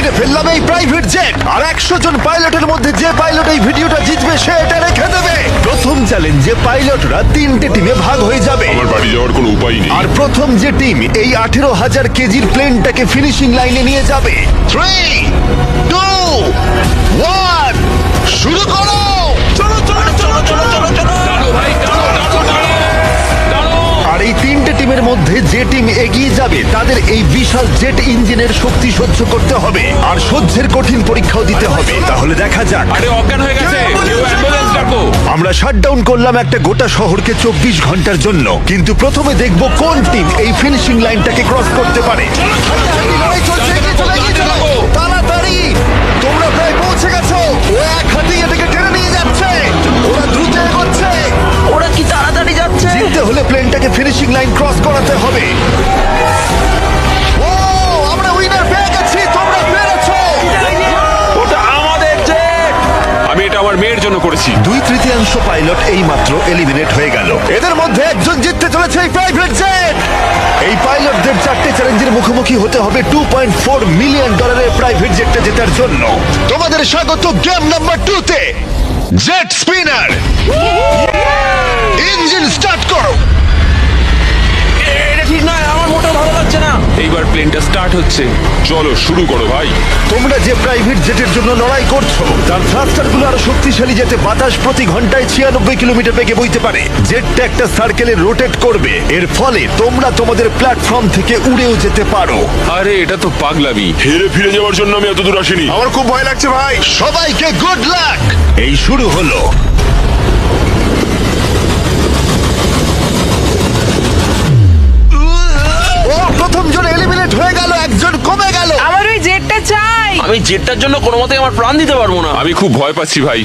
উড়ে ফেললাম এই প্রাইভেট জেট, আর 100 জন পাইলটের মধ্যে যে পাইলট এই ভিডিওটা জিতবে সে এটা রেখে দেবে। প্রথম চ্যালেঞ্জে পাইলটরা 3টে টিমে ভাগ হয়ে যাবে। আমার বাড়ি যাওয়ার কোনো উপায় নেই। আর প্রথম যে টিম এই 18,000 কেজির প্লেনটাকে ফিনিশিং লাইনে নিয়ে যাবে। 3, 2, 1 শুরু করো। আর এই 3টে টিমের মধ্যে যে টিম এগিয়ে যাবে তাদের এই বিশাল জেট ইঞ্জিনের শক্তি সহ্য করতে হবে, আর সহ্যের কঠিন পরীক্ষাও দিতে হবে। তাহলে দেখা যাক। আরে অজ্ঞান হয়ে গেছে, কেউ অ্যাম্বুলেন্স ডাকো। আমরা শাটডাউন করলাম একটা গোটা শহরকে 24 ঘন্টার জন্য, কিন্তু প্রথমে দেখব কোন টিম এই ফিনিশিং লাইনটাকে ক্রস করতে পারে। তাড়াতাড়ি, তোমরা প্রায় পৌঁছে গেছো। ও এক হাতেই এটাকে টেনে নিয়ে যাচ্ছে। ওরা দ্রুত এগোচ্ছে। ওরা কি তাড়াতাড়ি যাচ্ছে? জিততে হলে প্লেনটাকে ফিনিশিং লাইন ক্রস করাতে হবে। ও, আমরা উইনার পেয়ে গেছি। তোমরা পেরেছো। ওটা আমাদের জেট। আমি এটা আমার মেয়ের জন্য করেছি। 2/3 পাইলট এই মাত্র এলিমিনেট হয়ে গেল। এদের মধ্যে একজন জিততে চলেছে এই প্রাইভেট জেট। এই পাইলটদের 4টে চ্যালেঞ্জের মুখোমুখি হতে হবে $2.4 মিলিয়ন প্রাইভেট জেটটা জেতার জন্য। তোমাদের স্বাগত গেম নাম্বার 2 তে। জেট স্পিনার, ইঞ্জিন স্টার্ট করো। এটা ঠিক নয়, আমার মোটেও ভালো লাগছে না। এইবার প্লেনটা স্টার্ট হচ্ছে। চলো শুরু করো ভাই। তোমরা যে প্রাইভেট জেটের জন্য লড়াই করছো তার থ্রাস্টারগুলো আরো শক্তিশালী, যাতে বাতাস প্রতি ঘন্টায় 96 কিলোমিটার বেগে বইতে পারে। জেটটা একটা সার্কেলে রোটেট করবে, এর ফলে তোমরা তোমাদের প্ল্যাটফর্ম থেকে উড়েও যেতে পারো। আরে এটা তো পাগলামি। হেরে ফিরে যাওয়ার জন্য আমি এত দূর আসিনি। আমার খুব ভয় লাগছে ভাই। সবাইকে গুড লাক। এই শুরু হলো। ও, প্রথম জন এলিমিনেট হয়ে গেল, একজন কমে গেল। আমার ওই জেটটা চাই। আমি জেটটার জন্য কোনো মতে আমার প্রাণ দিতে পারবো না। আমি খুব ভয় পাচ্ছি ভাই।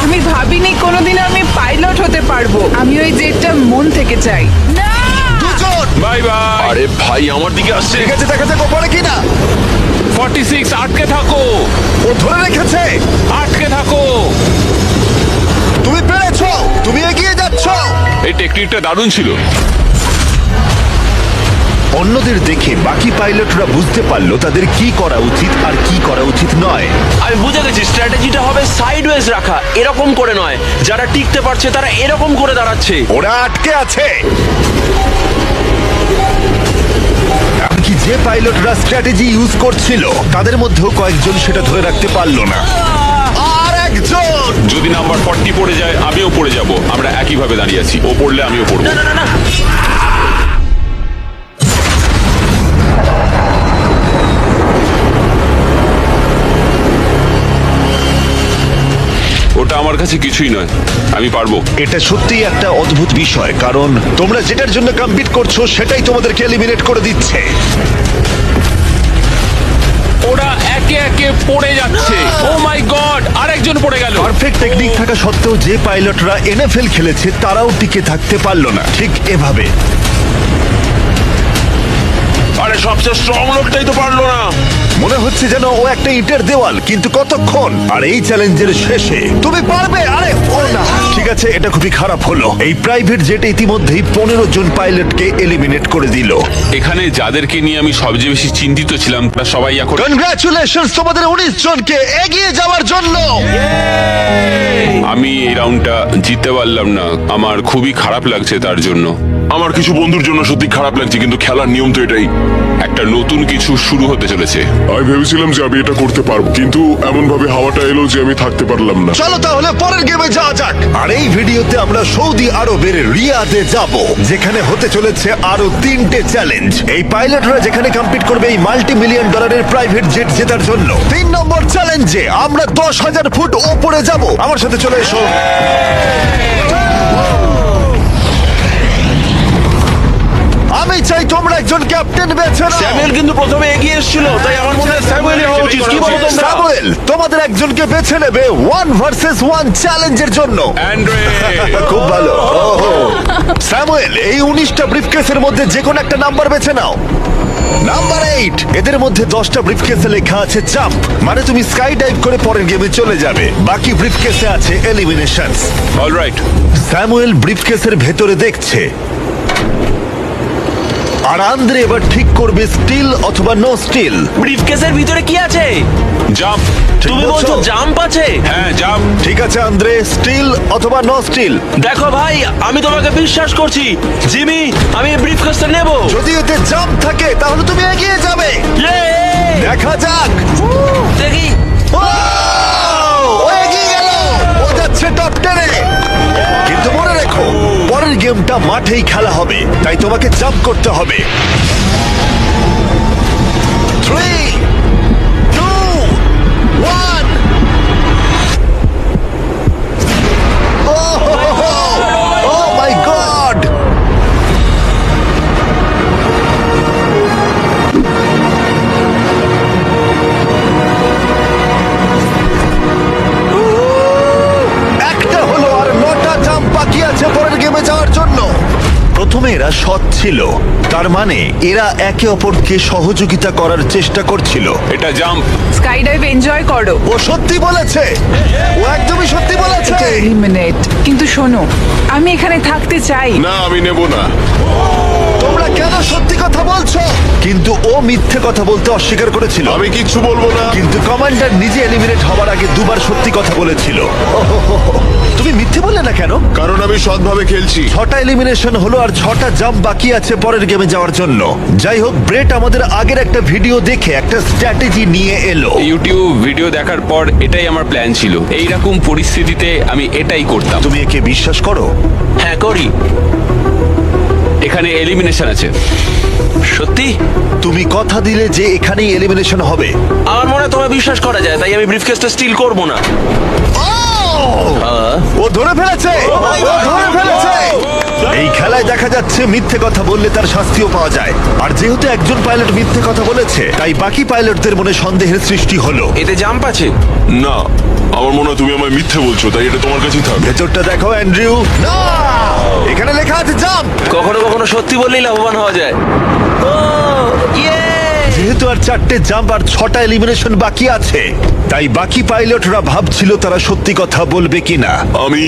আমি ভাবিনি কোনোদিন আমি পাইলট হতে পারবো। আমি ওই জেটটা মন থেকে চাই। না, দুজন। Bye bye. আরে ভাই আমার দিকে আসছে। ঠিক আছে, দেখা যাক ও পারে কিনা। 46 আটকে থাকো। ও ধরে রেখেছে। আটকে থাকো। তুমি পেরেছো, তুমি এগিয়ে যাচ্ছ। এই টেকনিকটা দারুণ ছিল। অন্যদের দেখে বাকি পাইলটরা বুঝতে পারলো তাদের কি করা উচিত আর কি করা উচিত নয়। আমি বুঝে গেছি, স্ট্র্যাটেজিটা হবে সাইডওয়েজ রাখা, এরকম করে নয়। যারা টিকতে পারছে তারা এরকম করে দাঁড়াচ্ছে। ওরা আটকে আছে। এমনকি যে পাইলটরা স্ট্র্যাটেজি ইউজ করছিল তাদের মধ্যেও কয়েকজন সেটা ধরে রাখতে পারলো না। আর একজন। যদি নাম্বার 40 পড়ে যায় আমিও পড়ে যাব। আমরা একই ভাবে দাঁড়িয়ে আছি। ও পড়লে আমিও পড়বো। না না না, ওটা আমার কাছে কিছুই নয়, আমি পারবো। এটা সত্যিই একটা অদ্ভুত বিষয়, কারণ তোমরা যেটার জন্য কম্পিট করছো সেটাই তোমাদেরকে এলিমিনেট করে দিচ্ছে। ওরা একে একে পড়ে যাচ্ছে। ও মাই গড, আরেকজন পড়ে গেল। পারফেক্ট টেকনিক থাকা সত্ত্বেও যে পাইলটরা এনএফএল খেলেছে তারাও টিকে থাকতে পারলো না ঠিক এভাবে। আরে সবচেয়ে স্ট্রং লোকটাই তো পারলো না। মনে হচ্ছে যেন ও একটা ইটের দেওয়াল, কিন্তু কতক্ষণ। আর এই চ্যালেঞ্জের শেষে তুমি পারবে। আরে ও না, ঠিক আছে, এটা খুবই খারাপ হলো। এই প্রাইভেট জেট ইতিমধ্যেই 15 জন পাইলটকে এলিমিনেট করে দিল। এখানে যাদেরকে নিয়ে আমি সবচেয়ে বেশি চিন্তিত ছিলাম তারা সবাই এখন। কনগ্রাচুলেশনস তোমাদের 19 জনকে এগিয়ে যাওয়ার জন্য। আমি এই রাউন্ডটা জিততে পারলাম না, আমার খুবই খারাপ লাগছে তার জন্য। আমার কিছু বন্ধুর জন্য সত্যি খারাপ লাগছে, কিন্তু খেলার নিয়ম তো এটাই। একটা নতুন কিছু শুরু হতে চলেছে। আমি ভেবেছিলাম যে আমি এটা করতে পারবো, কিন্তু এমন ভাবে হাওয়াটা এলো যে আমি থাকতে পারলাম না। চলো তাহলে পরের গেমে যাওয়া যাক। আর এই ভিডিওতে আমরা সৌদি আরবের রিয়াদে যাব, যেখানে হতে চলেছে আরো 3টে চ্যালেঞ্জ। এই পাইলটরা যেখানে কম্পিট করবে এই মাল্টি মিলিয়ন ডলারের প্রাইভেট জেট জেতার জন্য। 3 নম্বর চ্যালেঞ্জে আমরা 10,000 ফুট ওপরে যাব। আমার সাথে চলে এসো। আমি চাই তোমরা একজন ক্যাপ্টেন বেছে নাও। স্যামুয়েল কিন্তু প্রথমে এগিয়ে এসেছিল, তাই আমার মনে হয় স্যামুয়েলই হওয়া উচিত। কি বলো তোমরা? স্যামুয়েল, তোমাদের একজনকে বেছে নেবে 1 ভার্সেস 1 চ্যালেঞ্জের জন্য। অ্যান্ড্রে, খুব ভালো। ওহো, স্যামুয়েল, এই 19টা ব্রিফকেসের মধ্যে যে কোনো একটা নাম্বার বেছে নাও। নাম্বার 8। এদের মধ্যে 10টা ব্রিফকেসে লেখা আছে জাম্প, মানে তুমি স্কাই ডাইভ করে পরের গেমে চলে যাবে। বাকি ব্রিফকেসে আছে এলিমিনেশনস। অলরাইট। স্যামুয়েল ব্রিফকেসের ভেতরে দেখছে। আর আন্দ্রে এবার ঠিক করবে স্টিল অথবা নো স্টিল। ব্রিফকেসের ভিতরে কি আছে? জাম্প। তুমি বলছো জাম্প আছে? হ্যাঁ জাম্প। ঠিক আছে আন্দ্রে, স্টিল অথবা নো স্টিল। দেখো ভাই, আমি তোমাকে বিশ্বাস করছি। জিমি, আমি ব্রিফকেসটা নেব। যদি এতে জাম্প থাকে তাহলে তুমি এগিয়ে যাবে। দেখা যাক। দেখি। ও এগিয়ে গেল, ও যাচ্ছে টপ 10 এ। কিন্তু মনে রেখো, পরের গেমটা মাঠেই খেলা হবে, তাই তোমাকে জাম্প করতে হবে। 3, 2, 1। Oh my God! একটা হলো, আর 9টা জাম্প বাকি আছে পরের গেমে যাওয়ার জন্য। প্রথমে এরা সৎ ছিল, তার মানে এরা একে অপরকে সহযোগিতা করার চেষ্টা করছিল। এটা জাম্প। স্কাই ডাইভ এনজয় করো। ও সত্যি বলেছে, ও একদমই সত্যি বলেছে। এটা এলিমিনেট। কিন্তু শোনো, আমি এখানে থাকতে চাই। না, আমি নেব না। তোমরা কেন সত্যি কথা বলছো? কিন্তু ও মিথ্যে কথা বলতে অস্বীকার করেছিল। আমি কিচ্ছু বলবো না। কিন্তু কমান্ডার নিজে এলিমিনেট হওয়ার আগে দুবার সত্যি কথা বলেছিল। ওহোহোহো। তুমি মিথ্যে বললে না কেন? কারণ আমি সৎভাবে খেলছি। 6টা এলিমিনেশন হলো আর 6টা জাম্প বাকি আছে পরের গেমে যাওয়ার জন্য। যাই হোক, ব্রেট আমাদের আগের একটা ভিডিও দেখে একটা স্ট্র্যাটেজি নিয়ে এলো। ইউটিউব ভিডিও দেখার পর এটাই আমার প্ল্যান ছিল। এইরকম পরিস্থিতিতে আমি এটাই করতাম। তুমি একে বিশ্বাস করো? হ্যাঁ, করি। এখানে এলিমিনেশন আছে। সত্যি? তুমি কথা দিলে যে এখানেই এলিমিনেশন হবে। আমার মনে হয় তোমায় বিশ্বাস করা যায়, তাই আমি ব্রিফকেসটা স্টিল করব না। ও ধরে ফেলেছে, ও ধরে ফেলেছে। এই খেলায় দেখা যাচ্ছে মিথ্যে কথা বললে তার শাস্তিও পাওয়া যায়। আর যেহেতু একজন পাইলট মিথ্যে কথা বলেছে, তাই বাকি পাইলটদের মনে সন্দেহের সৃষ্টি হলো। এতে জাম্প আছে? না, আমার মনে হয় তুমি আমায় মিথ্যে বলছো, তাই এটা তোমার কাছেই থাকবে। ভেতরটা দেখো অ্যান্ড্রিউ। না, এখানে লেখা আছে জাম্প। কখনো কখনো সত্যি বললেই লাভবান হওয়া যায়। ও ইয়ে! যেহেতু আর 4টে জাম্প আর 6টা এলিমিনেশন বাকি আছে, তাই বাকি পাইলটরা ভাবছিল তারা সত্যি কথা বলবে কিনা। আমি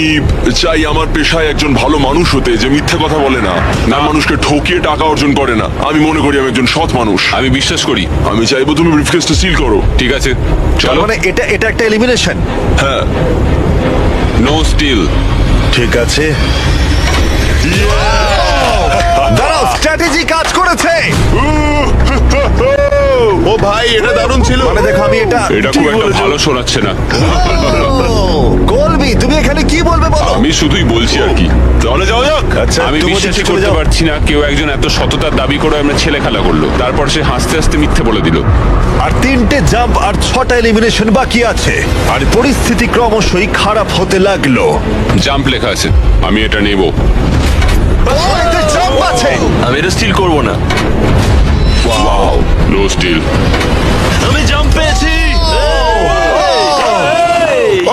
চাই আমার পেশায় একজন ভালো মানুষ হতে, যে মিথ্যে কথা বলে না, না মানুষকে ঠকিয়ে টাকা অর্জন করে না। আমি মনে করি আমি একজন সৎ মানুষ। আমি বিশ্বাস করি। আমি চাইবো তুমি ব্রিফকেসটা সিল করো। ঠিক আছে, তার চলো। মানে এটা একটা এলিমিনেশন। হ্যাঁ। No steal. ঠিক আছে, দাঁড়াও, স্ট্র্যাটেজি কাজ করেছে। ও ভাই, এটা দারুণ ছিল। মানে দেখো, আমি এটা খুব ঠিক একটা বলেছো। ভালো শোনাচ্ছে না। কলবি, তুমি এখানে কি বলবে বলো? আমি শুধুই বলছি আর কি। তাহলে যাও যাক। আচ্ছা, আমি তুমি বিশ্বাসই চলে করতে যাও। পারছি না কেউ একজন এত সততার দাবি করে আমরা ছেলে খেলা করলো, তারপর সে হাসতে হাসতে মিথ্যে বলে দিল। আর 3টে জাম্প আর 6টা এলিমিনেশন বাকি আছে, আর পরিস্থিতি ক্রমশই খারাপ হতে লাগলো। জাম্প লেখা আছে, আমি এটা নেব। এতে জাম্প আছে। আমি এটা স্টিল করব না। Wow, no steal. আমি জাম্প পেয়েছি।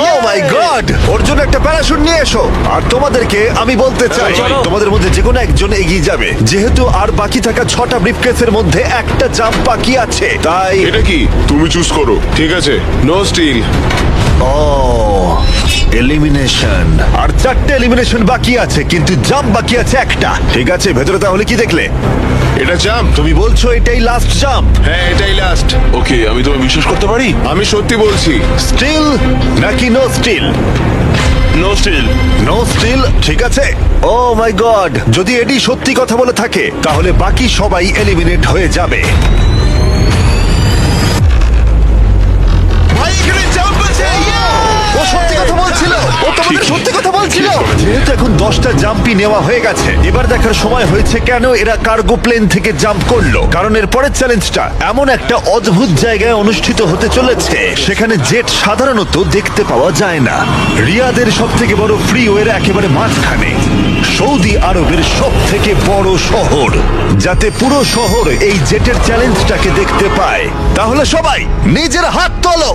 ও মাই গড, ওর জন্য একটা প্যারাশুট নিয়ে এসো। আর তোমাদেরকে আমি বলতে চাই, চলো। তোমাদের মধ্যে যে কোনো একজন এগিয়ে যাবে, যেহেতু আর বাকি থাকা 6টা ব্রিফকেসের মধ্যে একটা জাম্প বাকি আছে, তাই এটা কি? তুমি চুজ করো। ঠিক আছে, নো স্টিল। ও এলিমিনেশন। আর 4টে এলিমিনেশন বাকি আছে, কিন্তু জাম্প বাকি আছে একটা। ঠিক আছে, ভেতরে তাহলে কি দেখলে? এটা জাম্প। তুমি বলছো এটাই লাস্ট জাম্প? হ্যাঁ, এটাই লাস্ট। ওকে, আমি তোমায় বিশ্বাস করতে পারি? আমি সত্যি বলছি। স্টিল নাকি no steal? No steal. No steal, ঠিক আছে। ও মাই গড, যদি এডি সত্যি কথা বলে থাকে তাহলে বাকি সবাই এলিমিনেট হয়ে যাবে। ভাই, এখানে জাম্প আছে। ও সত্যি কথা বলছিল, ও তোমাদের সত্যি কথা বলছিল। যেহেতু এখন 10টা জাম্পই নেওয়া হয়ে গেছে, এবার দেখার সময় হয়েছে কেন এরা কার্গো প্লেন থেকে জাম্প করলো। কারণ এর পরের চ্যালেঞ্জটা এমন একটা অদ্ভুত জায়গায় অনুষ্ঠিত হতে চলেছে, সেখানে জেট সাধারণত দেখতে পাওয়া যায় না। রিয়াদের সব থেকে বড় ফ্রিওয়ের একেবারে মাঝখানে, সৌদি আরবের সব থেকে বড় শহর, যাতে পুরো শহর এই জেটের চ্যালেঞ্জটাকে দেখতে পায়। তাহলে সবাই নিজের হাত তোলো,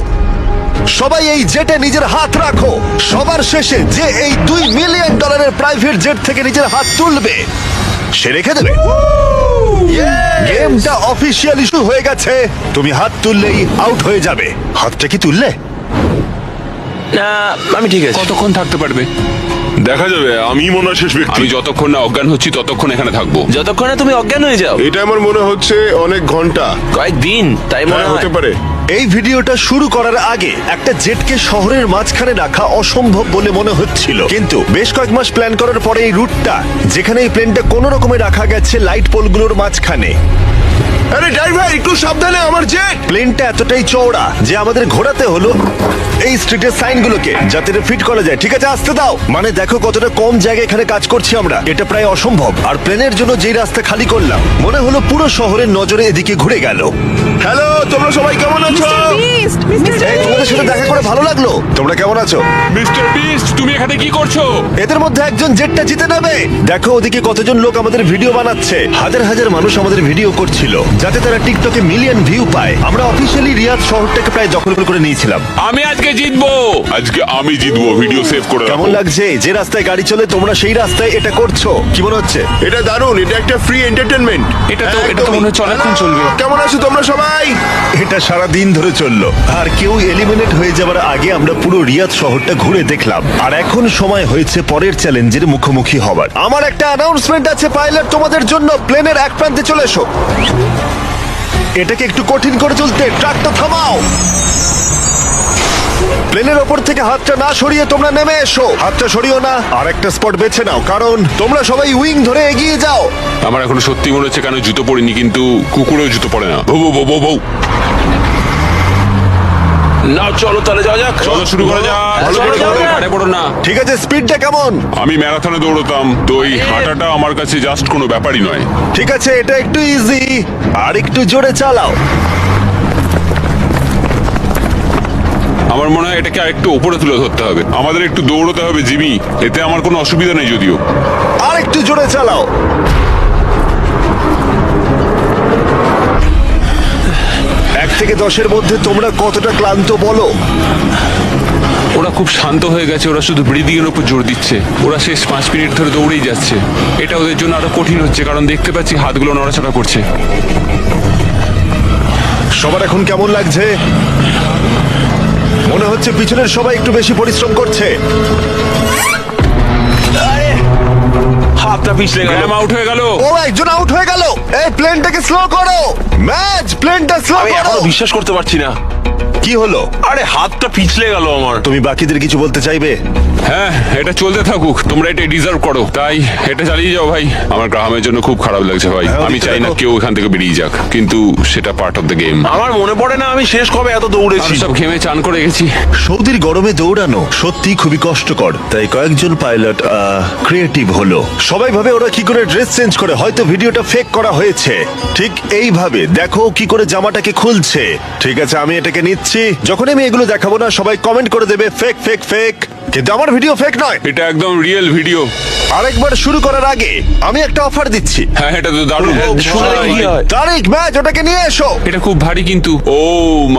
সবাই এই জেটে নিজের হাত রাখো। সবার শেষে যে এই $2 মিলিয়ন প্রাইভেট জেট থেকে নিজের হাত তুলবে, সে রেখে দেবে। গেমটা অফিসিয়ালি শুরু হয়ে গেছে। তুমি হাত তুললেই আউট হয়ে যাবে। হাতটা কি তুললে? না, আমি ঠিক আছে। কতক্ষণ থাকতে পারবে? দেখা যাবে, আমি মনে হয় শেষ ব্যক্তি। আমি যতক্ষণ না অজ্ঞান হচ্ছি ততক্ষণ এখানে থাকবো। যতক্ষণে তুমি অজ্ঞান হয়ে যাও। এটা আমার মনে হচ্ছে অনেক ঘন্টা। কয়েকদিন, তাই মনে হ্যাঁ, হয়। হতে পারে। এই ভিডিওটা শুরু করার আগে একটা জেটকে শহরের মাঝখানে রাখা অসম্ভব বলে মনে হচ্ছিল, কিন্তু বেশ কয়েক মাস প্ল্যান করার পরে এই রুটটা, যেখানে এই প্লেনটা কোনো রকমে রাখা গেছে লাইট পোলগুলোর মাঝখানে। আরে ড্রাইভার একটু সাবধানে, আমার জেট। প্লেনটা এতটাই চওড়া যে আমাদের ঘোরাতে হলো এই স্ট্রিটের সাইনগুলোকে যাতে ফিট করা যায়। ঠিক আছে, আসতে দাও। মানে দেখো কতটা কম জায়গা এখানে কাজ করছি আমরা, এটা প্রায় অসম্ভব। আর প্লেনের জন্য যেই রাস্তা খালি করলাম, মনে হলো পুরো শহরের নজরে এদিকে ঘুরে গেল। হ্যালো, তোমরা সবাই কেমন আছো? Beast, Mr. এই, তোমাদের সাথে দেখা করে ভালো লাগলো। তোমরা কেমন আছো? মিস্টার বিস্ট, তুমি এখানে কি করছো? এদের মধ্যে একজন জেটটা জিতে নেবে। দেখো ওদিকে কতজন লোক আমাদের ভিডিও বানাচ্ছে। হাজার হাজার মানুষ আমাদের ভিডিও করছিল যাতে তারা টিকটকে মিলিয়ন ভিউ পায়। আমরা অফিসিয়ালি রিয়াদ শহরটাকে প্রায় দখল করে নিয়েছিলাম। আমি আজকে জিতবো। আজকে আমি জিতবো, ভিডিও সেভ করে কেমন রাখো। লাগছে? যে রাস্তায় গাড়ি চলে তোমরা সেই রাস্তায় এটা করছো। কি মনে হচ্ছে? এটা দারুণ, এটা একটা ফ্রি এন্টারটেনমেন্ট। এটা তো মনে হচ্ছে অনেকক্ষণ চলবে। কেমন আছো তোমরা সবাই? এটা সারা দিন ধরে চললো, আর কেউ এলিমিনেট হয়ে যাবার আগে আমরা পুরো রিয়াদ শহরটা ঘুরে দেখলাম। আর এখন সময় হয়েছে পরের চ্যালেঞ্জের মুখোমুখি হবার। আমার একটা অ্যানাউন্সমেন্ট আছে পাইলট তোমাদের জন্য। প্লেনের এক প্রান্তে চলে এসো। এটাকে একটু কঠিন করে তুলতে ট্রাকটা থামাও। প্লেনের ওপর থেকে হাতটা না সরিয়ে তোমরা নেমে এসো। হাতটা সরিও না, আর একটা স্পট বেছে নাও, কারণ তোমরা সবাই উইং ধরে এগিয়ে যাও। আমার এখন সত্যি মনে হচ্ছে কেন জুতো পরিনি, কিন্তু কুকুরেও জুতো পরে না। বউ বউ বউ বউ। না, চলো তাহলে যাওয়া যাক। চলো শুরু করা যাক। ভালো করে চলো, করো। পাড়ে পড়ো না। ঠিক আছে, স্পিডটা কেমন? আমি ম্যারাথনে দৌড়তাম, তো এই হাঁটাটা আমার কাছে জাস্ট কোনো ব্যাপারই নয়। ঠিক আছে, এটা একটু ইজি, আর একটু জোরে চালাও। আমার মনে হয় এটাকে আরেকটু উপরে তুলে ধরতে হবে। আমাদের একটু দৌড়তে হবে জিমি, এতে আমার কোনো অসুবিধা নেই যদিও। আর একটু জোরে চালাও। 1 থেকে 10-এর মধ্যে তোমরা কতটা ক্লান্ত বলো? ওরা খুব শান্ত হয়ে গেছে, ওরা শুধু ব্রিদিং এর উপর জোর দিচ্ছে। ওরা শেষ 5 মিনিট ধরে দৌড়েই যাচ্ছে। এটা ওদের জন্য আরো কঠিন হচ্ছে, কারণ দেখতে পাচ্ছি হাতগুলো নড়াচড়া করছে। সবার এখন কেমন লাগছে? মনে হচ্ছে পিছনের সবাই একটু বেশি পরিশ্রম করছে। হাতটা পিছলে গেল। গ্রাম আউট হয়ে গেল। ও, একজন আউট হয়ে গেল। এই প্লেনটাকে স্লো করো। ম্যাচ, প্লেনটা স্লো আমি করো। এখনো বিশ্বাস করতে পারছি না। কি হলো? আরে হাতটা পিছলে গেল আমার। তুমি বাকিদের কিছু বলতে চাইবে? হ্যাঁ, এটা চলতে থাকুক, তোমরা এটা ডিজার্ভ করো, তাই এটা চালিয়ে যাও ভাই। আমার গ্রামের জন্য খুব খারাপ লাগছে ভাই। হ্যাঁ, আমি ওদিকটা চাই না দেখো। কেউ এখান থেকে বেরিয়ে যাক, কিন্তু সেটা পার্ট অফ দ্য গেম। আমার মনে পড়ে না আমি শেষ কবে এত দৌড়েছি। সব ঘেমে চান করে গেছি। সৌদির গরমে দৌড়ানো সত্যি খুবই কষ্টকর, তাই কয়েকজন পাইলট ক্রিয়েটিভ হলো। সবাই ভাবে ওরা কি করে ড্রেস চেঞ্জ করে, হয়তো ভিডিওটা ফেক করা হয়েছে। ঠিক এইভাবে দেখো কি করে জামাটাকে খুলছে। ঠিক আছে, আমি এটাকে নিচ্ছি। যখন আমি এগুলো দেখাবো না, সবাই কমেন্ট করে দেবে ফেক ফেক ফেক, কিন্তু আমার ভিডিও ফেক নয়। এটা একদম রিয়েল ভিডিও। আরেকবার শুরু করার আগে আমি একটা অফার দিচ্ছি। হ্যাঁ, এটা তো দারুণ। শুনে কি হয়? তারিক, ম্যাচ, ওটাকে নিয়ে এসো। এটা খুব ভারী কিন্তু। ও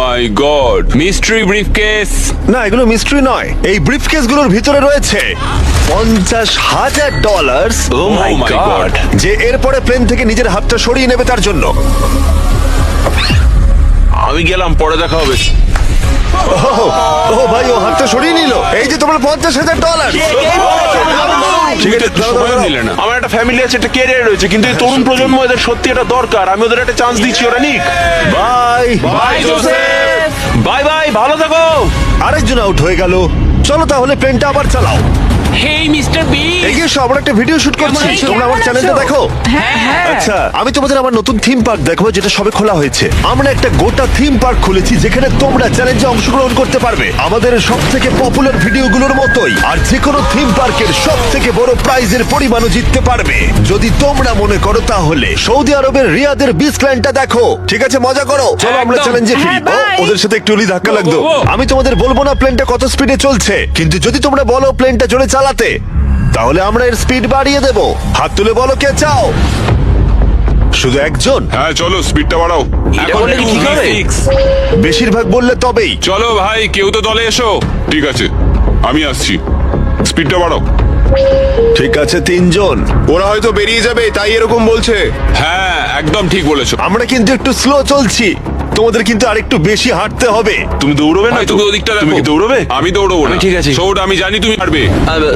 মাই গড, মিস্ট্রি ব্রিফকেস। না, এগুলো মিস্ট্রি নয়। এই ব্রিফকেস গুলোর ভিতরে রয়েছে $50,000, ও মাই Oh my গড। God. যে এরপরে প্লেন থেকে নিজের হাতটা সরিয়ে নেবে তার জন্য। আমি গেলাম, পরে দেখা হবে। ও ভাই, ও হাতটা সরিয়ে নিল। এই যে তোমার $50,000। ঠিক আছে, একটু দাঁড়াও, সময় দাঁড়াও। দিলে না। আমার একটা ফ্যামিলি আছে, একটা ক্যারিয়ার রয়েছে, কিন্তু এই তরুণ প্রজন্ম এদের সত্যি এটা দরকার। আমি ওদের একটা চান্স দিচ্ছি। ওরা নিক। Bye bye Joseph. Bye bye, ভালো থাকো। আরেকজন আউট হয়ে গেল। চলো তাহলে প্লেনটা আবার চালাও। Hey mister B. এগিয়ে এসো, আমরা একটা ভিডিও শুট করছি। কেমন আছো? তোমরা আমার কেমন চ্যানেলটা আছো? দেখো। হ্যাঁ, হ্যাঁ। আচ্ছা, আমি তোমাদের আমার নতুন থিম পার্ক দেখাবো, যেটা সবে খোলা হয়েছে। আমরা একটা গোটা থিম পার্ক খুলেছি যেখানে তোমরা চ্যালেঞ্জে অংশগ্রহণ করতে পারবে আমাদের সব থেকে পপুলার ভিডিওগুলোর মতোই। আর যে কোনো থিম পার্কের সব থেকে বড় প্রাইজের পরিমাণও জিততে পারবে যদি তোমরা মনে করো। তাহলে সৌদি আরবের রিয়াদের বিচ ল্যান্ডটা দেখো। ঠিক আছে, মজা করো। চলো আমরা একদম। চ্যালেঞ্জে ফিরি। হ্যাঁ, bye. ওদের সাথে একটু ধাক্কা লাগতো। ও, ও, ও। আমি তোমাদের বলবো না প্লেনটা কত স্পিডে চলছে, কিন্তু যদি তোমরা বলো প্লেনটা জোরে চালাতে, তাহলে আমরা এর স্পিড বাড়িয়ে দেব। হাত তুলে বলো কে চাও। শুধু একজন? হ্যাঁ, চলো স্পিডটা বাড়াও। এটা এখন বললে কি ঠিক হবে? 2v6। বেশিরভাগ বললে তবেই। চলো ভাই, কেউ তো দলে এসো। ঠিক আছে, আমি আসছি। স্পিডটা বাড়াও। ঠিক আছে, 3 জন। ওরা হয়তো বেরিয়ে যাবে, তাই এরকম বলছে। হ্যাঁ, একদম ঠিক বলেছো। আমরা কিন্তু একটু স্লো চলছি। তোমাদের কিন্তু আরেকটু বেশি হাঁটতে হবে। তুমি দৌড়বে না ভাই, তো? তুমি ওদিকটা দেখো। তুমি কি দৌড়বে? আমি দৌড়বো না। আমি ঠিক আছি। সৌড, আমি জানি তুমি পারবে।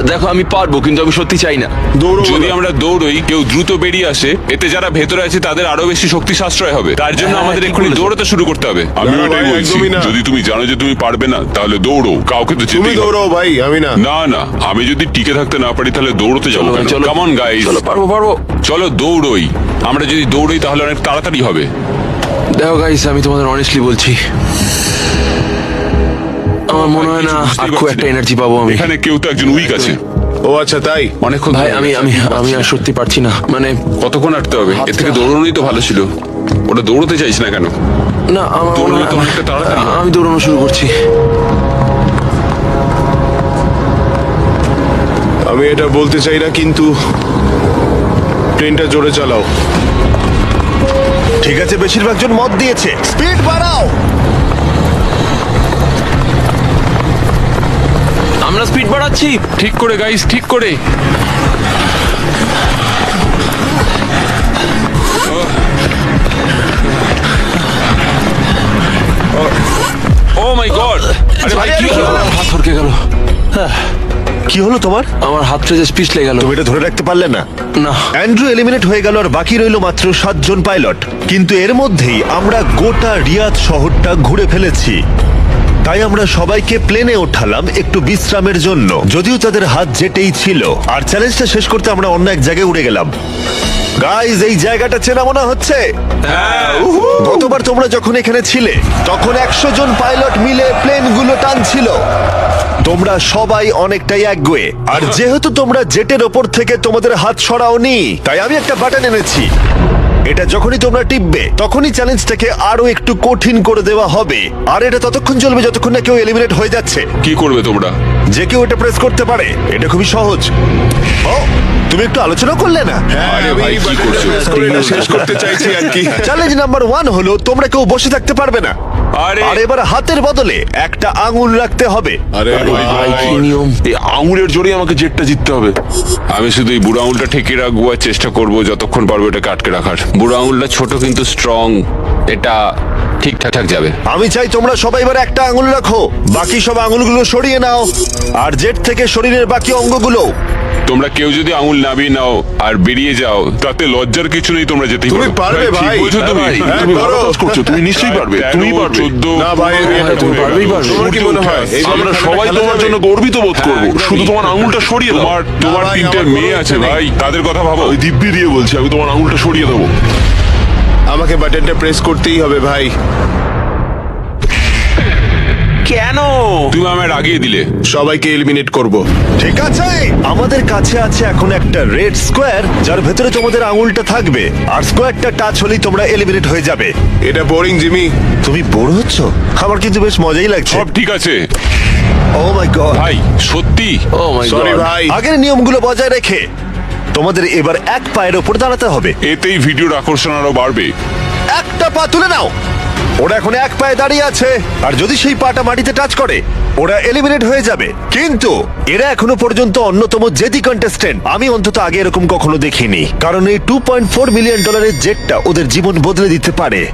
দেখো আমি পারবো, কিন্তু আমি সত্যি চাই না। দৌড়ো যদি আমরা দৌড়ই, কেউ দ্রুত বেরিয়ে আসে, এতে যারা ভেতরে আছে তাদের আরো বেশি শক্তি সাশ্রয় হবে। তার জন্য হ্যাঁ, আমাদের ঠিক এক্ষুনি বলেছো। দৌড়াতে শুরু করতে হবে। আমি না, ওটাই ভাই, বলছি, একদমই না। যদি তুমি জানো যে তুমি পারবে না তাহলে দৌড়ো, কাউকে তো তুমি যেতেই হবে। দৌড়ো ভাই, আমি না। না না, আমি যদি টিকে থাকতে না পারি তাহলে দৌড়তে যাবো কেন? চলো। কাম অন গাইস, চলো, পারবো। চলো দৌড়ই। আমরা যদি দৌড়ই তাহলে অনেক তাড়াতাড়ি হবে। দেখো গাইস, আমি তোমাদের অনেস্টলি বলছি, আমার মনে হয় না বুঝতেই আর খুব পারছি একটা না। এনার্জি পাবো আমি। এখানে কেউ তো একজন উইক আছে। ও আচ্ছা, তাই? অনেকক্ষণ ভাই ধরে আমি গেছে, আমি পারছি আমি আর না। সত্যি পারছি না, মানে কতক্ষণ হাঁটতে হবে? এর থেকে হাতটা- দৌড়ানোই তো ভালো ছিল। ওটা দৌড়তে চাইছ না কেন? না আমার দৌড়ানো মনে হয়- তো অনেকটা তাড়াতাড়ি হয়। আমি দৌড়ানো শুরু করছি। আমি এটা বলতে চাই না, কিন্তু ট্রেনটা জোরে চালাও। ঠিক আছে, বেশিরভাগ জন মত দিয়েছে, স্পিড বাড়াও। আমরা স্পিড বাড়াচ্ছি। ঠিক করে গাইস, ঠিক করে। ও মাই গড! আরে ভাই কি হলো? হাত থরকে গেল, কি হলো তোমার? আমার হাতটা যে পিছলে গেল। তুমি এটা ধরে রাখতে পারলে না। না, অ্যান্ড্রু এলিমিনেট হয়ে গেল, আর বাকি রইল মাত্র 7 জন পাইলট। কিন্তু এর মধ্যেই আমরা গোটা রিয়াদ শহরটা ঘুরে ফেলেছি। তাই আমরা সবাইকে প্লেনে ওঠালাম একটু বিশ্রামের জন্য, যদিও তাদের হাত জেটেই ছিল। আর চ্যালেঞ্জটা শেষ করতে আমরা অন্য এক জায়গায় উড়ে গেলাম। গাইজ, এই জায়গাটা চেনা মনে হচ্ছে। গতবার তোমরা যখন এখানে ছিলে তখন 100 জন পাইলট মিলে প্লেনগুলো টানছিল। তোমরা সবাই অনেকটাই একগুয়ে, আর যেহেতু তোমরা জেটের ওপর থেকে তোমাদের হাত সরাওনি, তাই আমি একটা বাটন এনেছি। এটা যখনই তোমরা টিপবে তখনই চ্যালেঞ্জটাকে আরো একটু কঠিন করে দেওয়া হবে। আর এটা ততক্ষণ চলবে যতক্ষণ না কেউ এলিমিনেট হয়ে যাচ্ছে। কি করবে তোমরা? যে কেউ এটা প্রেস করতে পারে, এটা খুবই সহজ। ও, তুমি একটু আলোচনা করলে না? আরে ভাই, কি করছো? এটা শেষ করতে চাইছি আর কি। চ্যালেঞ্জ নাম্বার 1 হলো তোমরা কেউ বসে থাকতে পারবে না। আরে আর এবার হাতের বদলে একটা আঙুল রাখতে হবে। আরে ভাই কি নিয়ম? এই আঙুলের জোরেই আমাকে জেটটা জিততে হবে। আমি শুধু এই বুড়ো আঙুলটা ঠেকে রাখবো আর চেষ্টা করবো যতক্ষণ পারবো এটাকে আটকে রাখার। বুড়ো আঙুলটা ছোট কিন্তু স্ট্রং, এটা ঠিকঠাক যাবে। আমি চাই তোমরা সবাই এবার একটা আঙুল রাখো, বাকি সব আঙুলগুলো সরিয়ে নাও। আর জেট থেকে শরীরের বাকি অঙ্গগুলো। তোমরা কেউ যদি আঙুল নামিয়ে নাও আর বেরিয়ে যাও, তাতে লজ্জার কিছু নেই, তোমরা যেতেই তুমি পারবে ঠিক ভাই। বলছো তুমি। হ্যাঁ, ভাই। তুমি ভালো করো। কাজ করছো, তুমি নিশ্চয়ই পারবে, তুমি পারবে। 14, না ভাই, তুমি পারবেই পারবে। তোমার কি মনে হয় এই আমরা খেলাটা সবাই খেলা তোমার যাবে? জন্য গর্বিত বোধ করবো। শুধু তোমার আঙুলটা সরিয়ে দাও। তোমার ভাই, 3টে আমার মেয়ে কোনো আছে ইচ্ছে নেই। ভাই, তাদের কথা ভাবো। ওই দিব্যি দিয়ে বলছি, আমি তোমার আঙুলটা সরিয়ে দেবো। আমাকে বাটনটা প্রেস করতেই হবে ভাই। কেন? তুমি আমায় রাগিয়ে দিলে। সবাইকে এলিমিনেট করব। ঠিক আছে, আমাদের কাছে আছে এখন একটা রেড স্কোয়ার, যার ভেতরে তোমাদের আঙুলটা থাকবে। আর স্কোয়ারটা টাচ হলেই তোমরা এলিমিনেট হয়ে যাবে। এটা বোরিং জিমি। তুমি বোর হচ্ছ? আমার কিন্তু বেশ মজাই লাগছে। সব ঠিক আছে ও মাই গড। ভাই, সত্যি। ও মাই সরি গড। ভাই। আগের নিয়মগুলো বজায় রেখে তোমাদের এবার এক পায়ের ওপর দাঁড়াতে হবে। এতেই ভিডিওর আকর্ষণ আরো বাড়বে। একটা পা তুলে নাও। ওরা এখন এক পায়ে দাঁড়িয়ে আছে, আর যদি সেই পাটা মাটিতে টাচ করে ওরা এলিমিনেট হয়ে যাবে। কিন্তু এরা এখনো পর্যন্ত অন্যতম জেদি কন্টেস্টেন্ট। আমি অন্তত আগে এরকম কখনো দেখিনি, কারণ এই $2.4 মিলিয়ন জেটটা ওদের জীবন বদলে দিতে পারে।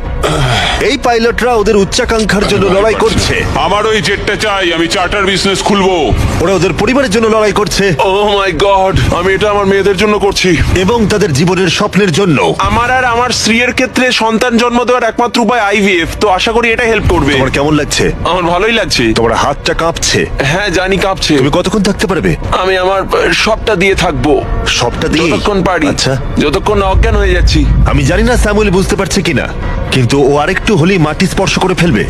এই পাইলটরা ওদের উচ্চাকাঙ্ক্ষার জন্য লড়াই করছে। আমার ওই জেটটা চাই, আমি চার্টার বিজনেস খুলবো। ওরা ওদের পরিবারের জন্য লড়াই করছে, ও মাই গড, আমি এটা আমার মেয়েদের জন্য করছি। এবং তাদের জীবনের স্বপ্নের জন্য। আমার আর আমার স্ত্রীর ক্ষেত্রে সন্তান জন্ম দেওয়ার একমাত্র উপায় IVF, তো আশা করি এটা হেল্প করবে। তোমার কেমন লাগছে? আমার ভালোই লাগছে। তোমার হাতটা কাঁপছে। হ্যাঁ জানি কাঁপছে। তুমি কতক্ষণ থাকতে পারবে? আমি আমার সবটা দিয়ে থাকবো, সবটা দিয়ে? যতক্ষণ পারি। আচ্ছা, যতক্ষণ না অজ্ঞান হয়ে যাচ্ছি। আমি জানি না স্যামুয়েল বুঝতে পারছে কিনা, কিন্তু ও আরেকটু হলেই মাটি স্পর্শ করে ফেলবে।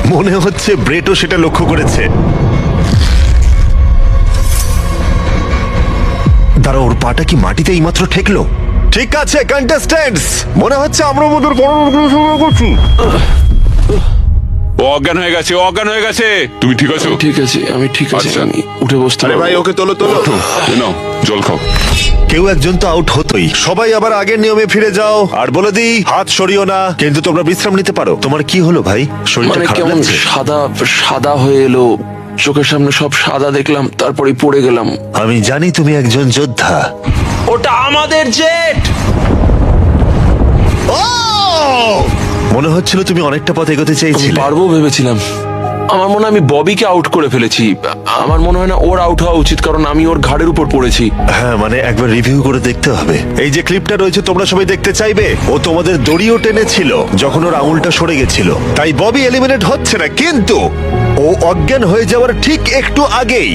মনে হচ্ছে ব্রেটও সেটা লক্ষ্য করেছে। দাঁড়া, ওর পাটা কি মাটিতে এইমাত্র ঠেকলো? ঠিক আছে কন্টেস্ট্যান্টস, মনে হচ্ছে আমরা আমাদের করছি। ও অজ্ঞান হয়ে গেছে, ও অজ্ঞান হয়ে গেছে। তুমি ঠিক আছো? ঠিক আছে, আমি ঠিক আছে। আচ্ছা। আমি উঠে বসতে আরে পারবো। ভাই, ওকে তোলো তোলো। এই নাও, জল খাও। কেউ একজন তো আউট হতোই। সবাই আবার আগের নিয়মে ফিরে যাও। আর বলে দিই, হাত সরিও না, কিন্তু তোমরা বিশ্রাম নিতে পারো। তোমার কি হলো ভাই? শরীরটা মানে খারাপ কেমন লাগছে? সাদা সাদা হয়ে এলো, চোখের সামনে সব সাদা দেখলাম, তারপরে পড়ে গেলাম। আমি জানি তুমি একজন যোদ্ধা। ওটা আমাদের জেট। ও মনে হচ্ছিল তুমি অনেকটা পথ এগোতে আমি চাইছিলে। পারবো ভেবেছিলাম। আমার মনে হয় আমি ববিকে আউট করে ফেলেছি। আমার মনে হয় না ওর আউট হওয়া উচিত, কারণ আমি ওর ঘাড়ের উপর পড়েছি। হ্যাঁ, মানে একবার রিভিউ করে দেখতে হবে। এই যে ক্লিপটা রয়েছে তোমরা সবাই দেখতে চাইবে, ও তোমাদের দড়িও টেনেছিল যখন ওর আঙুলটা সরে গেছিল। তাই ববি এলিমিনেট হচ্ছে না, কিন্তু ও অজ্ঞান হয়ে যাওয়ার ঠিক একটু আগেই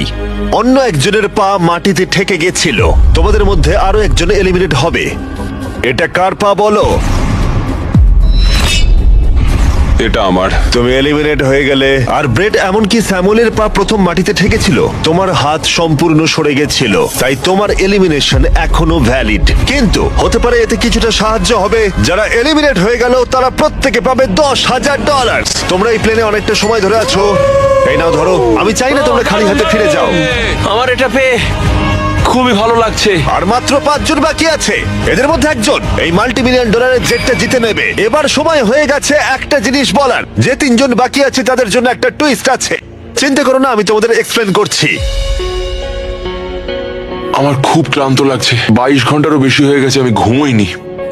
অন্য একজনের পা মাটিতে ঠেকে গেছিল। তোমাদের মধ্যে আরো একজন এলিমিনেট হবে। এটা কার পা বলো? এটা আমার। তুমি এলিমিনেট হয়ে গেলে। আর ব্রেড, এমনকি স্যামুয়েলের পা প্রথম মাটিতে ঠেকেছিল, তোমার হাত সম্পূর্ণ সরে গেছিল, তাই তোমার এলিমিনেশন এখনো ভ্যালিড। কিন্তু হতে পারে এতে কিছুটা সাহায্য হবে। যারা এলিমিনেট হয়ে গেল তারা প্রত্যেকে পাবে $10,000। তোমরা এই প্লেনে অনেকটা সময় ধরে আছো, এই নাও ধরো। আমি চাই না তোমরা খালি হাতে ফিরে যাও। আমার এটা পেয়ে খুবই ভালো লাগছে। আর মাত্র 5 জন বাকি আছে, এদের মধ্যে একজন এই $multi-million জেটটা জিতে নেবে। এবার সময় হয়ে গেছে একটা জিনিস বলার। যে 3 জন বাকি আছে তাদের জন্য একটা টুইস্ট আছে। চিন্তা করো না, আমি তোমাদের এক্সপ্লেন করছি। আমার খুব ক্লান্ত লাগছে। 22 ঘন্টারও বেশি হয়ে গেছে আমি ঘুমোইনি।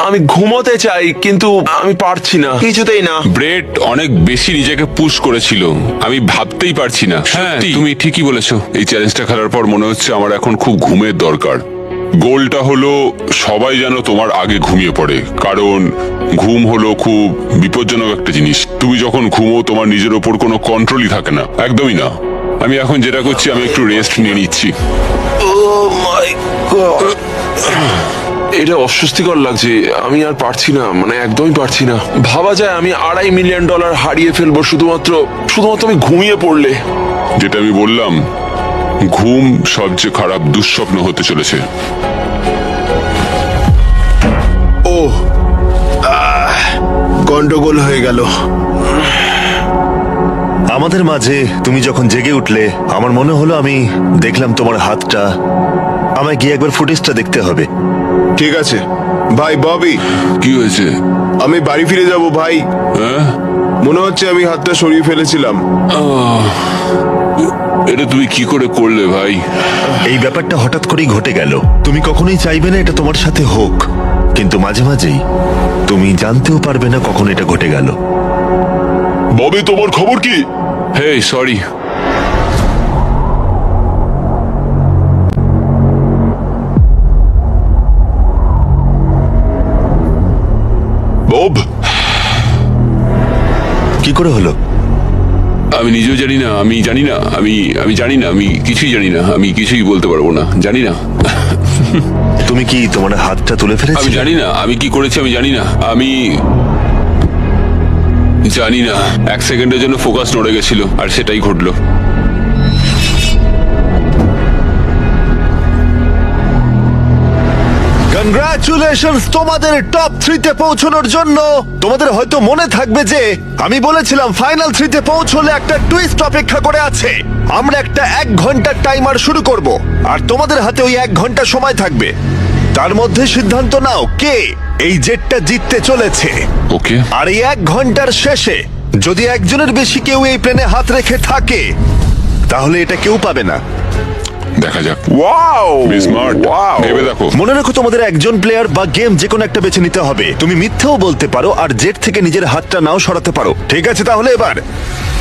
আমি ঘুমোতে চাই কিন্তু আমি পারছি না, কিছুতেই না। ব্রেড অনেক বেশি নিজেকে পুশ করেছিল, আমি ভাবতেই পারছি না। হ্যাঁ, তুমি ঠিকই বলেছো। এই চ্যালেঞ্জটা খেলার পর মনে হচ্ছে আমার এখন খুব ঘুমের দরকার। গোলটা হলো সবাই যেন তোমার আগে ঘুমিয়ে পড়ে, কারণ ঘুম হলো খুব বিপজ্জনক একটা জিনিস। তুমি যখন ঘুমো তোমার নিজের ওপর কোনো কন্ট্রোলই থাকে না, একদমই না। আমি এখন যেটা করছি, আমি একটু রেস্ট নিয়ে নিচ্ছি। Oh my God! এটা অস্বস্তিকর লাগছে। আমি আর পারছি না, মানে একদমই পারছি না। ভাবা যায় আমি $2.5 মিলিয়ন হারিয়ে ফেলবো শুধুমাত্র আমি ঘুমিয়ে পড়লে। যেটা আমি বললাম, ঘুম সবচেয়ে খারাপ দুঃস্বপ্ন হতে চলেছে। ও গন্ডগোল হয়ে গেল। আমাদের মাঝে তুমি যখন জেগে উঠলে, আমার মনে হলো আমি দেখলাম তোমার হাতটা। আমায় গিয়ে একবার ফুটেজটা দেখতে হবে। ঠিক আছে ভাই ববি, কি হয়েছে? আমি বাড়ি ফিরে যাব ভাই। হ্যাঁ, মনে হচ্ছে আমি হাতটা সরিয়ে ফেলেছিলাম। এটা তুমি কি করে করলে ভাই? এই ব্যাপারটা হঠাৎ করেই ঘটে গেল। তুমি কখনোই চাইবে না এটা তোমার সাথে হোক, কিন্তু মাঝে মাঝেই তুমি জানতেও পারবে না কখন এটা ঘটে গেল। ববি, তোমার খবর কি? হেই, সরি। বব, কি করে হলো? আমি নিজেও জানি না, আমি জানি না, আমি জানি না, আমি কিছুই জানি না, আমি কিছুই বলতে পারবো না, জানি না। তুমি কি তোমার হাতটা তুলে আমি ফেলেছিলে? জানি না আমি কি করেছি, আমি জানি না, আমি জানি না। 1 সেকেন্ডের জন্য ফোকাস নড়ে গেছিল, আর সেটাই ঘটলো। কনগ্রাচুলেশনস তোমাদের টপ 3 তে পৌঁছানোর জন্য। তোমাদের হয়তো মনে থাকবে যে আমি বলেছিলাম ফাইনাল 3 তে পৌঁছলে একটা টুইস্ট অপেক্ষা করে আছে। আমরা একটা 1 ঘন্টার টাইমার শুরু করব, আর তোমাদের হাতে ওই 1 ঘন্টা সময় থাকবে। তার মধ্যে সিদ্ধান্ত নাও কে এই জেটটা জিততে চলেছে। ওকে, আর এই 1 ঘন্টার শেষে যদি একজনের বেশি কেউ এই প্লেনে হাত রেখে থাকে, তাহলে এটা কেউ পাবে না। দেখা যাক। ওয়াও! স্মার্ট, ভেবে দেখো। মনে রাখো, তোমাদের একজন প্লেয়ার বা গেম যে কোনো একটা বেছে নিতে হবে। তুমি মিথ্যেও বলতে পারো আর জেট থেকে নিজের হাতটা নাও সরাতে পারো। ঠিক আছে, তাহলে এবার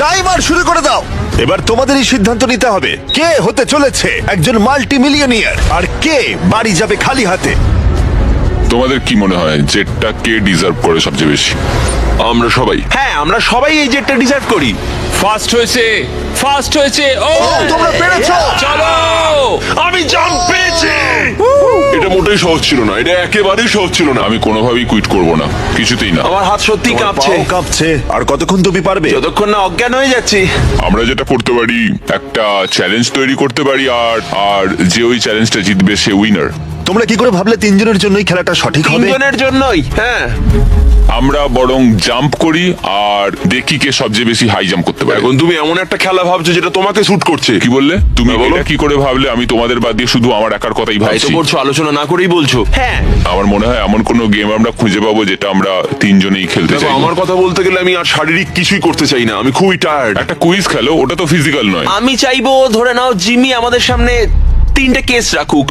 টাইমার শুরু করে দাও। এবার তোমাদেরই সিদ্ধান্ত নিতে হবে কে হতে চলেছে একজন মাল্টি-মিলিয়নিয়ার, আর কে বাড়ি যাবে খালি হাতে। তোমাদের কি মনে হয় জেটটা কে ডিজার্ভ করে সবচেয়ে বেশি? আমরা সবাই। হ্যাঁ, আমরা সবাই এই জেটটা ডিজার্ভ করি। ফার্স্ট হয়েছে, ফার্স্ট হয়েছে। ও তোমরা পেরেছো। চলো। আমি জাম্প পেয়েছি। এটা মোটেই সহজ ছিল না, এটা একেবারেই সহজ ছিল না। আমি কোনোভাবেই কুইট করব না, কিছুতেই না। আমার হাত সত্যি তোমার কাঁপছে। পাও কাঁপছে। আর কতক্ষণ তুমি পারবে? যতক্ষণ না অজ্ঞান হয়ে যাচ্ছি। আমরা যেটা করতে পারি, একটা চ্যালেঞ্জ তৈরি করতে পারি, আর যে ওই চ্যালেঞ্জটা জিতবে সে উইনার। তোমরা কি করে ভাবলে 3 জনের জন্যই খেলাটা সঠিক হবে? 3 জনের জন্যই। হ্যাঁ, আমরা বরং জাম্প করি আর দেখি কে সবচেয়ে বেশি হাই জাম্প করতে পারে। এখন তুমি এমন একটা খেলা ভাবছো যেটা তোমাকে স্যুট করছে। কি বললে তুমি? হ্যাঁ, বলো। এটা কি করে ভাবলে? আমি তোমাদের বাদ দিয়ে শুধু আমার একার কথাই তাই তো ভাবছি। বলছো, আলোচনা না করেই বলছো। হ্যাঁ, আমার মনে হয় এমন কোনো গেম আমরা খুঁজে পাবো যেটা আমরা 3 জনেই খেলতে দেখো, চাই। আমার কথা বলতে গেলে আমি আর শারীরিক কিছুই করতে চাই না, আমি খুবই টায়ার্ড। একটা কুইজ খেলো, ওটা তো ফিজিক্যাল নয়। আমি চাইবো ধরে নাও জিমি আমাদের সামনে 3টে কেস রাখুক,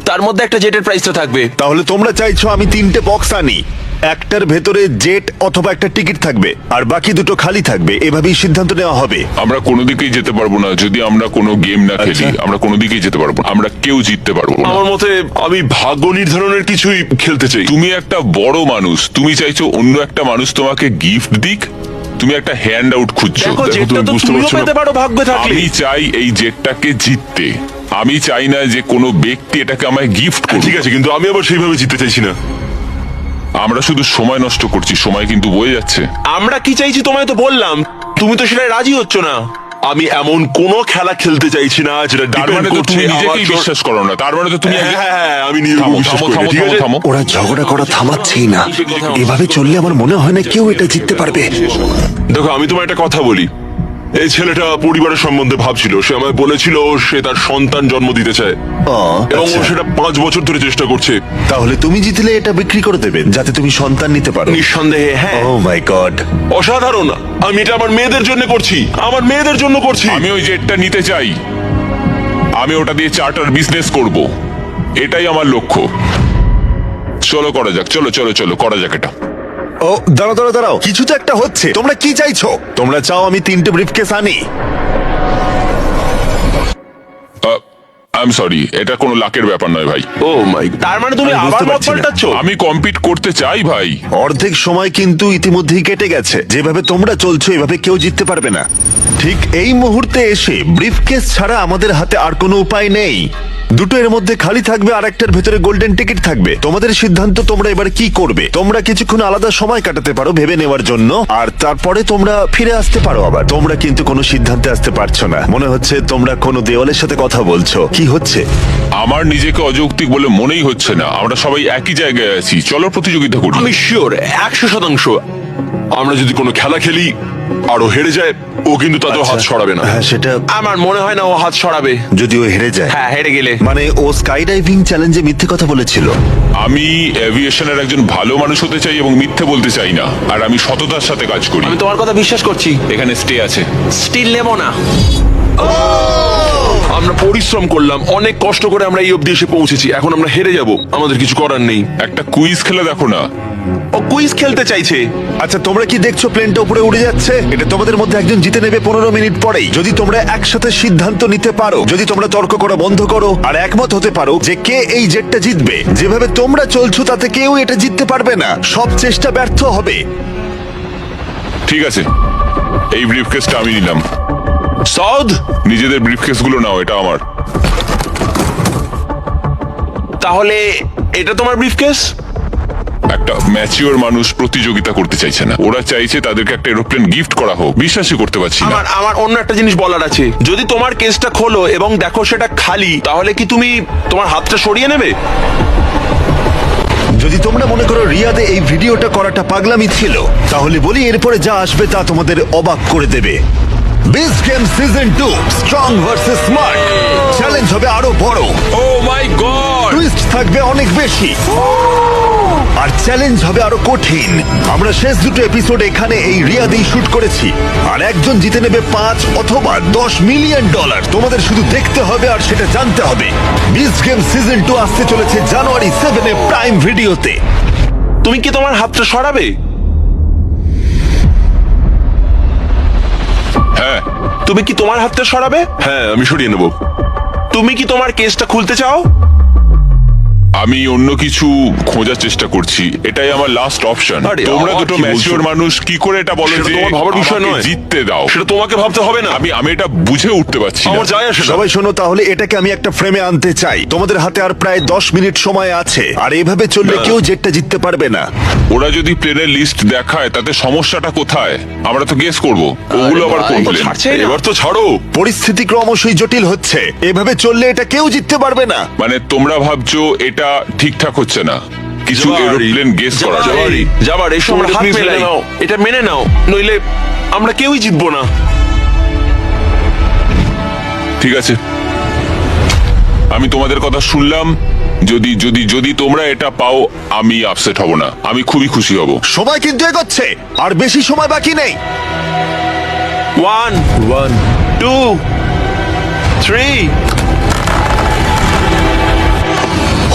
তার মধ্যে একটা জেটের প্রাইস তো থাকবে। তাহলে তোমরা চাইছো আমি 3টে বক্স আনি? একটার ভেতরে জেট অথবা একটা টিকিট থাকবে আর বাকি দুটো খালি থাকবে, এভাবেই সিদ্ধান্ত নেওয়া হবে। আমরা কোনো দিকেই যেতে পারবো না যদি আমরা কোনো গেম না খেলি। আচ্ছা। আমরা কোনো দিকেই যেতে পারবো না, আমরা কেউ জিততে পারবো না। আমার মতে আমি ভাগ্য নির্ধারণের কিছুই খেলতে চাই। তুমি একটা বড় মানুষ, তুমি চাইছো অন্য একটা মানুষ তোমাকে গিফট দিক। তুমি একটা হ্যান্ড আউট খুঁজছো। দেখো দেখো, জেটটা তুমি তো বুঝতে তুমিও পারছো না। পেতে পারো ভাগ্য থাকলে। আমি চাই এই জেটটাকে জিততে। আমি চাই না যে কোনো ব্যক্তি এটাকে আমায় গিফট হ্যাঁ, করুক। ঠিক আছে, কিন্তু আমি আবার সেইভাবে জিততে চাইছি না। আমরা শুধু সময় নষ্ট করছি, সময় কিন্তু বয়ে যাচ্ছে। আমরা কি চাইছি তোমায় তো বললাম, তুমি তো সেটা রাজি হচ্ছ না। আমি এমন কোনো খেলা খেলতে চাইছি না যেটা তার ডিপেন্ড মানে তো করছে তুমি আমার নিজেকেই বিশ্বাস করো না। তার মানে তো তুমি হ্যাঁ, একজন- হ্যাঁ, আমি নিজের থামো, উপর বিশ্বাস থামো, করি না, থামো, ঠিক থামো, আছে? থামো। ওরা ঝগড়া করা থামাচ্ছেই না, এভাবে চললে আমার মনে হয় না কেউ এটা জিততে পারবে। দেখো, আমি তোমার একটা কথা বলি। এই ছেলেটা পরিবারের সম্বন্ধে ভাবছিল, সে আমায় বলেছিল সে তার সন্তান জন্ম দিতে চায় এবং ও আচ্ছা। সেটা 5 বছর ধরে চেষ্টা করছে। তাহলে তুমি জিতলে এটা বিক্রি করে দেবে যাতে তুমি সন্তান নিতে পারো। নিঃসন্দেহে হ্যাঁ। ও মাই গড। অসাধারণ। আমি এটা আমার মেয়েদের জন্য করছি, আমার মেয়েদের জন্য করছি। আমি ওই জেটটা নিতে চাই। আমি ওটা দিয়ে চার্টার বিজনেস করব, এটাই আমার লক্ষ্য। চলো করা যাক, চলো চলো চলো করা যাক এটা। ও দাঁড়াও দাঁড়াও দাঁড়াও, কিছু তো একটা হচ্ছে। তোমরা কি চাইছো? তোমরা চাও আমি 3টে ব্রিফকেস আনি? আই এম সরি, এটা কোনো লাকের ব্যাপার নয় ভাই। ও মাই, তার মানে তুমি আমি বুঝতে আবার মত পারছি না। পাল্টাচ্ছ? আমি কম্পিট করতে চাই ভাই। অর্ধেক সময় কিন্তু ইতিমধ্যেই কেটে গেছে। যেভাবে তোমরা চলছো এভাবে কেউ জিততে পারবে না। ঠিক এই মুহূর্তে এসে ব্রিফকেস ছাড়া আমাদের হাতে আর কোনো উপায় নেই। দুটো এর মধ্যে খালি থাকবে আর একটার ভেতরে গোল্ডেন টিকিট থাকবে। তোমাদের সিদ্ধান্ত, তোমরা এবার কি করবে। তোমরা কিছুক্ষণ আলাদা সময় কাটাতে পারো ভেবে নেওয়ার জন্য, আর তারপরে তোমরা ফিরে আসতে পারো আবার। তোমরা কিন্তু কোনো সিদ্ধান্তে আসতে পারছো না, মনে হচ্ছে তোমরা কোনো দেওয়ালের সাথে কথা বলছো। কি হচ্ছে? আমার নিজেকে অযৌক্তিক বলে মনেই হচ্ছে না। আমরা সবাই একই জায়গায় আছি, চলো প্রতিযোগিতা করি। আমি শিওর 100%। আমরা যদি কোনো খেলা খেলি আর ও হেরে যায়, ও কিন্তু তাতেও হাত সরাবে না। হ্যাঁ, সেটা আমার মনে হয় না ও হাত সরাবে। যদিও হেরে যায়। হ্যাঁ, হেরে গেলে। মানে ও স্কাই ডাইভিং চ্যালেঞ্জে মিথ্যে কথা বলেছিল। আমি এভিয়েশনের একজন ভালো মানুষ হতে চাই এবং মিথ্যে বলতে চাই না, আর আমি সততার সাথে কাজ করি। আমি তোমার কথা বিশ্বাস করছি। এখানে স্টে আছে। স্টিল নেব না। আমরা পরিশ্রম করলাম, অনেক কষ্ট করে আমরা এই অবধি এসে পৌঁছেছি। এখন আমরা হেরে যাব, আমাদের কিছু করার নেই। একটা কুইজ খেলে দেখো না। ও কুইজ খেলতে চাইছে। আচ্ছা, তোমরা কি দেখছো প্লেনটা উপরে উড়ে যাচ্ছে? এটা তোমাদের মধ্যে একজন জিতে নেবে 15 মিনিট পরেই। যদি তোমরা একসাথে সিদ্ধান্ত নিতে পারো, যদি তোমরা তর্ক করা বন্ধ করো আর একমত হতে পারো যে কে এই জেটটা জিতবে, যেভাবে তোমরা চলছো তাতে কেউ এটা জিততে পারবে না। সব চেষ্টা ব্যর্থ হবে। ঠিক আছে, এই ব্রিফকেসটা আমি নিলাম। সাউদ, নিজেদের ব্রিফকেসগুলো নাও, এটা আমার। তাহলে এটা তোমার ব্রিফকেস? একটা ম্যাচিওর মানুষ প্রতিযোগিতা করতে চাইছে না, ওরা চাইছে তাদেরকে একটা এরোপ্লেন গিফট করা হোক। বিশ্বাসই করতে পারছি না। আমার অন্য একটা জিনিস বলার আছে। যদি তোমার কেসটা খোলো এবং দেখো সেটা খালি, তাহলে কি তুমি তোমার হাতটা সরিয়ে নেবে? যদি তোমরা মনে করো রিয়াদে এই ভিডিওটা করাটা পাগলামি ছিল, তাহলে বলি এরপরে যা আসবে তা তোমাদের অবাক করে দেবে। Beast game season 2 strong versus smart challenge হবে আরো বড়। ও মাই গড! টুইস্ট থাকবে অনেক বেশি আর চ্যালেঞ্জ হবে আরো কঠিন। আমরা শেষ দুটো এপিসোড এখানে এই রিয়াদেই শুট করেছি, আর একজন জিতে নেবে 5 অথবা 10 মিলিয়ন ডলার। তোমাদের শুধু দেখতে হবে আর সেটা জানতে হবে। বিস্ট গেম সিজন 2 আসতে চলেছে জানুয়ারি 7 প্রাইম ভিডিওতে। তুমি কি তোমার হাতটা সরাবে? হ্যাঁ, তুমি কি তোমার হাতটা সরাবে? হ্যাঁ, আমি সরিয়ে নেব। তুমি কি তোমার কেসটা খুলতে চাও? আমি অন্য কিছু খোঁজার চেষ্টা করছি, এটাই আমার লাস্ট অপশন। আরে, তোমরা আবার দুটো কি বলছো? ম্যাচিওর মানুষ কি করে এটা বলো সেটা যে তোমার ভাবার বিষয় আমাকে নয়। জিততে দাও? সেটা তোমাকে ভাবতে হবে না। আমি এটা বুঝে উঠতে পারছি না। আমার যায় আসে না। সবাই শোনো, তাহলে এটাকে আমি একটা ফ্রেমে আনতে চাই। তোমাদের হাতে আর প্রায় 10 মিনিট সময় আছে, আর এভাবে চললে কেউ জেটটা জিততে পারবে না। ওরা যদি প্লেনের লিস্ট দেখায় তাতে সমস্যাটা কোথায়? আমরা তো গেস করব, ওগুলো আবার কোন প্লেন? ছাড়ছেই না। এবার তো ছাড়ো। পরিস্থিতি ক্রমশই জটিল হচ্ছে। এভাবে চললে এটা কেউ জিততে পারবে না। মানে তোমরা ভাবছো এটা ঠিকঠাক হচ্ছে না? কিছু জাবারি, এরোপ্লেন গেস করা যায়। জাবারি, যাবার এই সময় তোমরা হাত please মেলাই মেনে নাও। এটা মেনে নাও, নইলে আমরা কেউই জিতবো না। ঠিক আছে, আমি তোমাদের কথা শুনলাম। যদি যদি যদি তোমরা এটা পাও, আমি আপসেট হব না, আমি খুবই খুশি হব। সময় কিন্তু এগোচ্ছে, আর বেশি সময় বাকি নেই। 1 2 3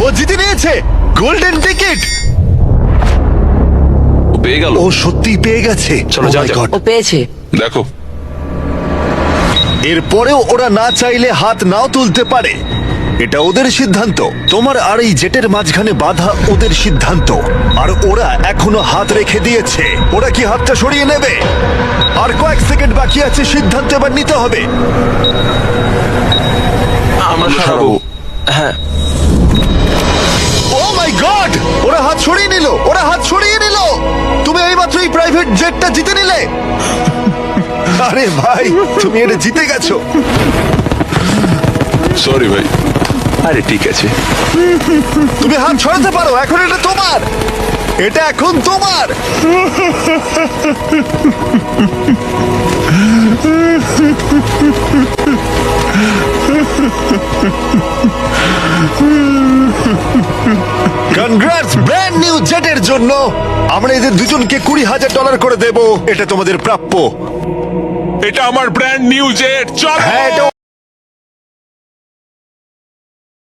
ও জিতে নিয়েছে গোল্ডেন টিকিট। পেয়ে গেল। ও সত্যি পেয়ে গেছে। চলো, Oh যা my যাক। God! ও পেয়েছে। দেখো, এরপরেও ওরা না চাইলে হাত নাও তুলতে পারে। এটা ওদের সিদ্ধান্ত। তোমার আর এই জেটের মাঝখানে বাধা ওদের সিদ্ধান্ত। আর ওরা এখনো হাত রেখে দিয়েছে। ওরা কি হাতটা সরিয়ে নেবে? আর কয়েক সেকেন্ড বাকি আছে, সিদ্ধান্ত এবার নিতে হবে। আমরা সারাবো। হ্যাঁ, ও মাই গড! ওরা হাত সরিয়ে নিল, ওরা হাত সরিয়ে নিল। তুমি এইমাত্রই প্রাইভেট জেটটা জিতে নিলে। আরে ভাই, তুমি এটা জিতে গেছো। সরি ভাই। আরে ঠিক আছে। তুমি হাত ছড়াতে পারো, এখন এটা তোমার। এটা এখন তোমার। কনগ্রাটস ব্র্যান্ড নিউ জেটের জন্য। আমরা এদের দুজনকে $20,000 করে দেব। এটা তোমাদের প্রাপ্য। এটা আমার ব্র্যান্ড নিউ জেট। চল। হ্যাঁ, এটা